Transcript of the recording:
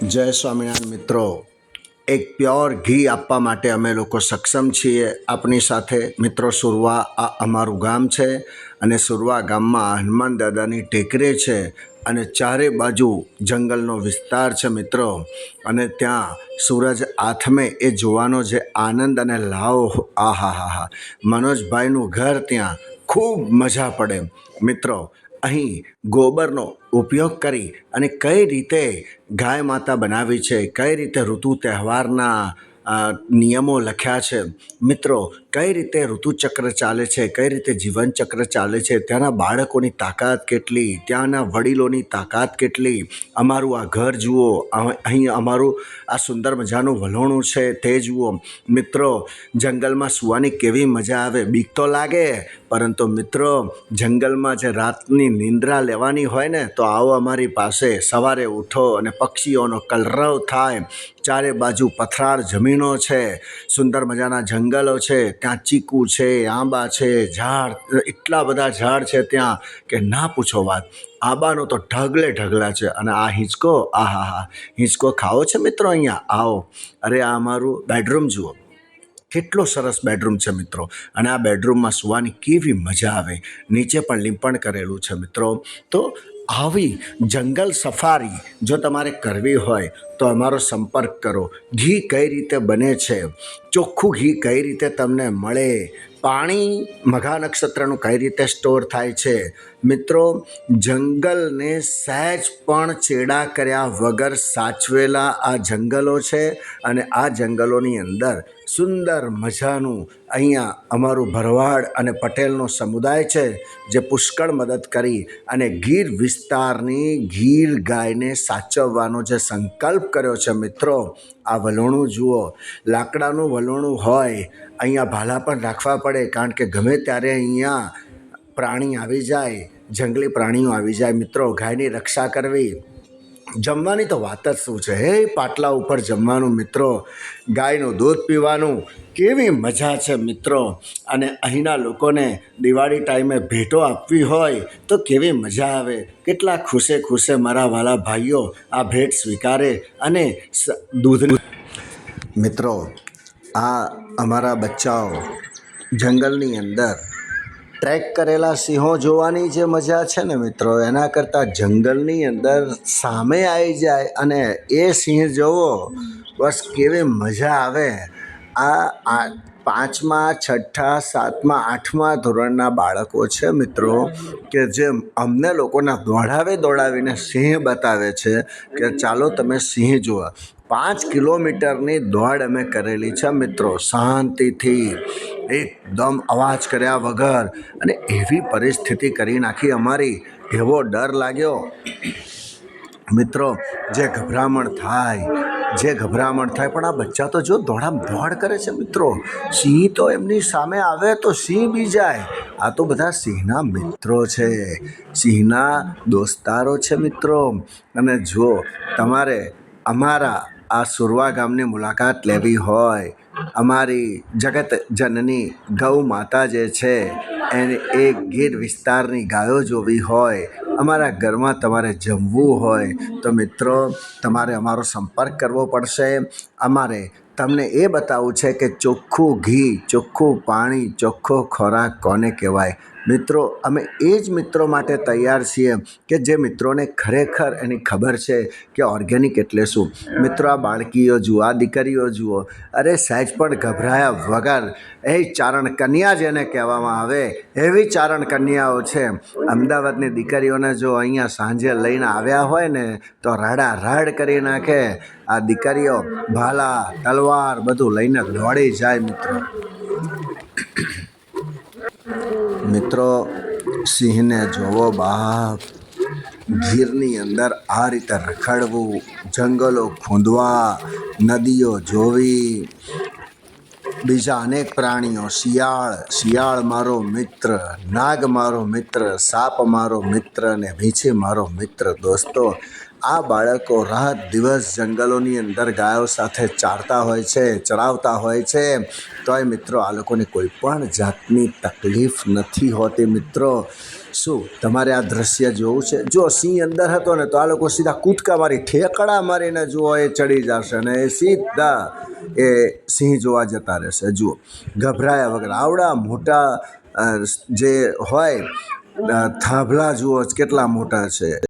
જય સ્વામિનારાયણ મિત્રો, એક પ્યોર ઘી આપવા માટે અમે લોકો સક્ષમ છીએ. આપણી સાથે મિત્રો સુરવા આ અમારું ગામ છે અને સુરવા ગામમાં હનુમાન દાદાની ટેકરી છે અને ચારે બાજુ જંગલનો વિસ્તાર છે મિત્રો. અને ત્યાં સૂરજ આથમે એ જોવાનો જે આનંદ અને લાવ, આહાહાહા, મનોજભાઈનું ઘર ત્યાં ખૂબ મજા પડે મિત્રો. અહીં ગોબરનો ઉપયોગ કરી અને કઈ રીતે ગાય માતા બનાવી છે, કઈ રીતે ઋતુ તહેવારના નિયમો લખ્યા છે મિત્રો, કઈ રીતે ઋતુચક્ર ચાલે છે, કઈ રીતે જીવનચક્ર ચાલે છે, ત્યાંના બાળકોની તાકાત કેટલી, ત્યાંના વડીલોની તાકાત કેટલી. અમારું આ ઘર જુઓ, અહીં અમારું આ સુંદર મજાનું વલોણું છે તે જુઓ મિત્રો. જંગલમાં સૂવાની કેવી મજા આવે. બીક તો લાગે, પરંતુ મિત્રો જંગલમાં જે રાતની નિંદ્રા લેવાની હોય ને, તો આવો અમારી પાસે. સવારે ઉઠો અને પક્ષીઓનો કલરવ થાય. ચારે બાજુ પથરાળ જમીનો છે, સુંદર મજાના જંગલો છે, ત્યાં ચીકુ છે, આંબા છે, ઝાડ, એટલા બધા ઝાડ છે ત્યાં કે ના પૂછો વાત. આંબાનો તો ઢગલે ઢગલા છે. અને આ હિંચકો, આહાહા, હિંચકો ખાવો છે મિત્રો? અહીંયા આવો. અરે આ અમારું બેડરૂમ જુઓ, કેટલો સરસ બેડરૂમ છે મિત્રો. અને આ બેડરૂમમાં સૂવાની કેવી મજા આવે. નીચે પણ લીંપણ કરેલું છે મિત્રો. તો આવી જંગલ સફારી જો તમારે કરવી હોય તો અમારો સંપર્ક કરો. ઘી કઈ રીતે બને છે, ચોખ્ખું ઘી કઈ રીતે તમને મળે, પાણી મઘા નક્ષત્રનું કઈ રીતે સ્ટોર થાય છે મિત્રો. જંગલને સહેજ પણ ચેડા કર્યા વગર સાચવેલા આ જંગલો છે. અને આ જંગલોની અંદર સુંદર મજાનું અહીંયા અમારું ભરવાડ અને પટેલનો સમુદાય છે, જે પુષ્કળ મદદ કરી અને ગીર વિસ્તારની ગીર ગાયને સાચવવાનો જે સંકલ્પ કર્યો છે મિત્રો. આ વલોણું જુઓ, લાકડાનું વલોણું હોય. અહીંયા ભાલા પણ રાખવા પડે, કારણ કે ગમે ત્યારે અહીંયા પ્રાણી આવી જાય, જંગલી પ્રાણીઓ આવી જાય મિત્રો. ગાયની રક્ષા કરવી, જમવાની તો વાત જ શું છે. હે, પાટલા ઉપર જમવાનું મિત્રો, ગાયનું દૂધ પીવાનું, કેવી મજા છે મિત્રો. અને અહીંના લોકોને દિવાળી ટાઈમે ભેટો આપવી હોય તો કેવી મજા આવે. કેટલા ખુશે ખુશે મારા વાલા ભાઈઓ આ ભેટ સ્વીકારે અને દૂધ મિત્રો. આ અમારા બચ્ચાઓ જંગલની અંદર ટ્રેક કરેલા સિંહો જોવાની જે મજા છે ને મિત્રો, એના કરતાં જંગલની અંદર સામે આવી જાય અને એ સિંહ જોવો, બસ કેવી મજા આવે. આ 5મા, 6ઠા, 7મા, 8મા ધોરણના બાળકો છે મિત્રો, કે જે અમને લોકોના દોડાવીને સિંહ બતાવે છે કે ચાલો તમે સિંહ જુઓ. 5 કિલોમીટરની દોડ અમે કરેલી છે મિત્રો, શાંતિથી, એકદમ અવાજ કર્યા વગર. અને એવી પરિસ્થિતિ કરી નાખી અમારી, એવો ડર લાગ્યો મિત્રો, જે ગભરામણ થાય. પણ આ બચ્ચા તો જો દોડ કરે છે મિત્રો. સિંહ તો એમની સામે આવે તો સિંહ બી જાય. આ તો બધા સિંહના મિત્રો છે, સિંહના દોસ્તારો છે મિત્રો. અને જો તમારે અમારા આ સુરવા ગામની મુલાકાત લેવી હોય, અમારી જગત જનની ગૌ માતા જે છે એને એ ગીર વિસ્તારની ગાયો જોવી હોય, અમારા ઘરમાં તમારે જમવું હોય તો મિત્રો તમારે અમારો સંપર્ક કરવો પડશે. અમારે તમને એ બતાવવું છે કે ચોખ્ખું ઘી, ચોખ્ખું પાણી, ચોખ્ખો ખોરાક કોને કહેવાય મિત્રો. અમે એ જ મિત્રો માટે તૈયાર છીએ કે જે મિત્રોને ખરેખર એની ખબર છે કે ઓર્ગેનિક એટલે શું. મિત્રો આ બાળકીઓ જુઓ, આ દીકરીઓ જુઓ, અરે સહેજ પણ ગભરાયા વગર, એ ચારણ કન્યા જેને કહેવામાં આવે એવી ચારણ કન્યાઓ છે. અમદાવાદની દીકરીઓને જો અહીંયા સાંજે લઈને આવ્યા હોય ને તો રાડ કરી નાખે. આ દીકરીઓ ભાલા, તલવાર બધું લઈને દોડી જાય મિત્રો. સિંહને જોવો બાપ, ગીરની અંદર આ રીતે રખડવું, જંગલો ખૂંદવા, નદીઓ જોવી, બીજા અનેક પ્રાણીઓ, શિયાળ મારો મિત્ર, નાગ મારો મિત્ર, સાપ મારો મિત્ર અને વીંછી મારો મિત્ર. દોસ્તો આ બાળકો રાત દિવસ જંગલોની અંદર ગાયો સાથે ચારતા હોય છે, ચરાવતા હોય છે, તોય મિત્રો આ લોકોને કોઈ પણ જાતની તકલીફ નથી હોતી મિત્રો. શું તમારે આ દ્રશ્ય જોવું છે? જો સિંહ અંદર હતો ને તો આ લોકો સીધા કૂદકા મારી ઠેકડા મારીને જુઓ એ ચડી જશે અને એ સીધા એ સિંહ જોવા જતા રહેશે. જુઓ ગભરાયા વગર આવડા મોટા જે હોય થાંભલા જુઓ કેટલા મોટા છે.